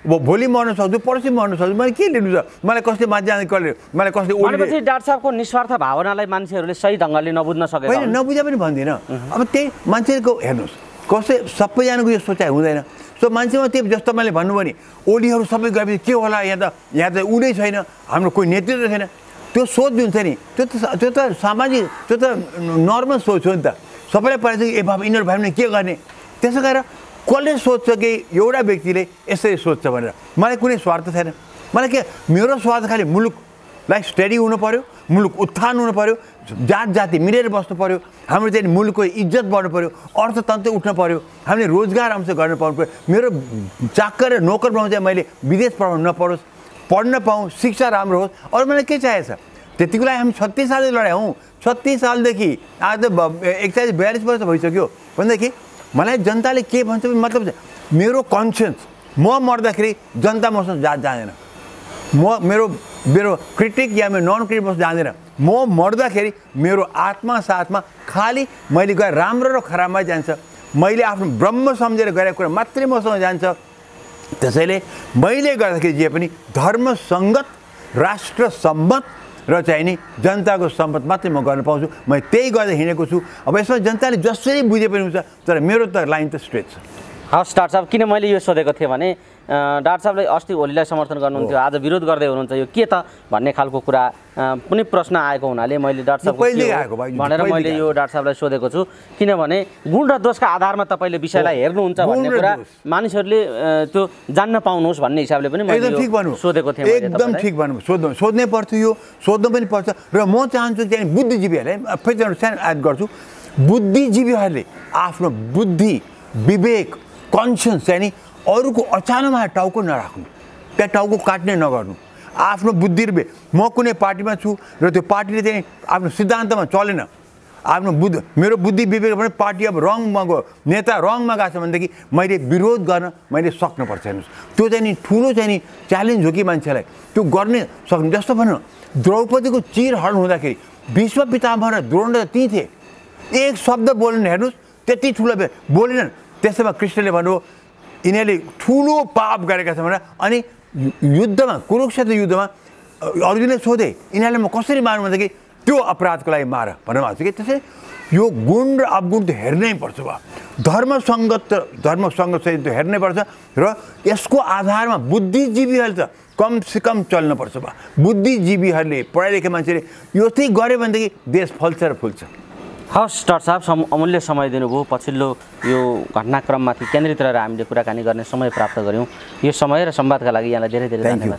भोलि मर्न सक्छु, पर्सि मर्न सक्छु, मैले के लिनु छ? मलाई कसले मान्छे कसले मलाई कसले भनेपछि डाक्टर साहबको निस्वार्थ भावनालाई मान्छेहरूले सही ढङ्गले नबुझ्न सकेको होइन, नबुझे पनि भन्दिनँ। अब त्यही मान्छेको हेर्नुहोस्, कसै सबैजनाको यो सोचाइ हुँदैन। सो मान्छेमा त्यो जस्तो मैले भन्नुभयो नि, ओलीहरू सबै गएपछि के होला, यहाँ त उनै छैन, हाम्रो कोही नेतृत्व छैन, त्यो सोच जुन छ नि त्यो त सामाजिक, त्यो त नर्मल सोच हो नि त। सबैलाई परेछ कि ए बाबा यिनीहरू भयो भने के गर्ने? त्यसो गरेर कसले सोध्छ कि एउटा व्यक्तिले यसरी सोध्छ भनेर? मलाई कुनै स्वार्थ छैन। मलाई के, मेरो स्वार्थ खालि मुलुकलाई स्टडी हुनु पऱ्यो, मुलुक उत्थान हुनु पऱ्यो, जात जाति मिलेर बस्नु पर्यो, हाम्रो चाहिँ मुलुकको इज्जत बढ्नु पर्यो, अर्थतन्त्र उठ्नु पर्यो, हामीले रोजगार अंश गर्न पाउनु पर्यो। मेरो चाकर र नोकर बनाउँ चाहिँ मैले विदेश पढाउनु नपरोस्, पढ्न पाऊँ, शिक्षा राम्रो होस्, अरू मलाई के चाहिएको छ? त्यतिको लागि हामी 36 सालदेखि लडाइ हौँ। 36 सालदेखि आज त 41-42 वर्ष भइसक्यो भनेदेखि मलाई जनताले के भन्छ मतलब मेरो कन्सियन्स, म मर्दाखेरि जनता मसँग जाँदैन, मेरो क्रिटिक या मेरो नन क्रिटिक मसँग जाँदैन। म मर्दाखेरि मेरो आत्मा साथमा खालि मैले गएर राम्रो र खराबमा जान्छ, मैले आफ्नो ब्रह्म सम्झेर गरेको कुरा मात्रै मसँग जान्छ। त्यसैले मैले गर्दाखेरि जे पनि धर्मसङ्गत, राष्ट्र सम्मत र चाहिँ नि जनताको सम्मत मात्रै म गर्न पाउँछु। म त्यही गर्दै हिँडेको छु। अब यसमा जनताले जसरी बुझे पनि हुन्छ, तर मेरो त लाइन त स्ट्रेट छ। हवस् डाक्टर साहब, किन मैले यो सोधेको थिएँ भने डाक्टर साहबले अस्ति ओलीलाई समर्थन गर्नुहुन्थ्यो, आज विरोध गर्दै हुनुहुन्छ, यो के त भन्ने खालको कुरा कुनै प्रश्न आएको हुनाले मैले डाक्टर साहब भनेर मैले यो डाक्टर साहबलाई सोधेको छु। किनभने गुण र दोषका आधारमा तपाईँले विषयलाई हेर्नुहुन्छ भन्ने कुरा मानिसहरूले त्यो जान्न पाउनुहोस् भन्ने हिसाबले पनि मैले सोधेको थिएँ। एकदम ठिक भन्नु, सोध्नै पर्थ्यो, यो सोध्नु पनि पर्छ। र म चाहन्छु कि बुद्धिजीवीहरूले फेरि सानो एड गर्छु, बुद्धिजीवीहरूले आफ्नो बुद्धि, विवेक, कन्सियन्स चाहिँ नि अरूको अचानकमा टाउको नराख्नु, त्यहाँ टाउको काट्ने नगर्नु। आफ्नो बुद्धि, म कुनै पार्टीमा छु र त्यो पार्टीले चाहिँ आफ्नो सिद्धान्तमा चलेन, आफ्नो मेरो बुद्धि विवेक भने पार्टी अब रङमा गयो, नेता रङमा गएको छ भनेदेखि मैले विरोध गर्न मैले सक्नुपर्छ। हेर्नुहोस्, त्यो चाहिँ नि ठुलो चाहिँ नि च्यालेन्ज हो कि मान्छेलाई त्यो गर्ने सक्नु। जस्तो भनौँ द्रौपदीको चिरहरण हुँदाखेरि विश्व पितामह र द्रोण त त्यहीँ थिए, एक शब्द बोल्ने, हेर्नुहोस् त्यति ठुलो बोलेनन्। त्यसैमा कृष्णले भन्नुभयो यिनीहरूले ठुलो पाप गरेका छन् भनेर। अनि युद्धमा, कुरुक्षेत्र युद्धमा अर्जुनले सोधे यिनीहरूलाई म कसरी मार्नु भन्दाखेरि त्यो अपराधको लागि मार भनेर भएको छ कि। त्यसै यो गुण र अवगुण त हेर्नै पर्छ। धर्मसङ्गत सहित त्यो हेर्नै पर्छ र यसको आधारमा बुद्धिजीवीहरूले त कमसेकम चल्नुपर्छ। बुद्धिजीवीहरूले, पढाइ लेखेका मान्छेले यो चाहिँ गऱ्यो भनेदेखि देश फल्छ र फुल्छ। हवस् डाक्टर साहब, अमूल्य समय दिनुभयो। पछिल्लो यो घटनाक्रममाथि केन्द्रित रहेर हामीले कुराकानी गर्ने समय प्राप्त गऱ्यौँ। यो समय र संवादका लागि यहाँलाई धेरै धेरै धन्यवाद।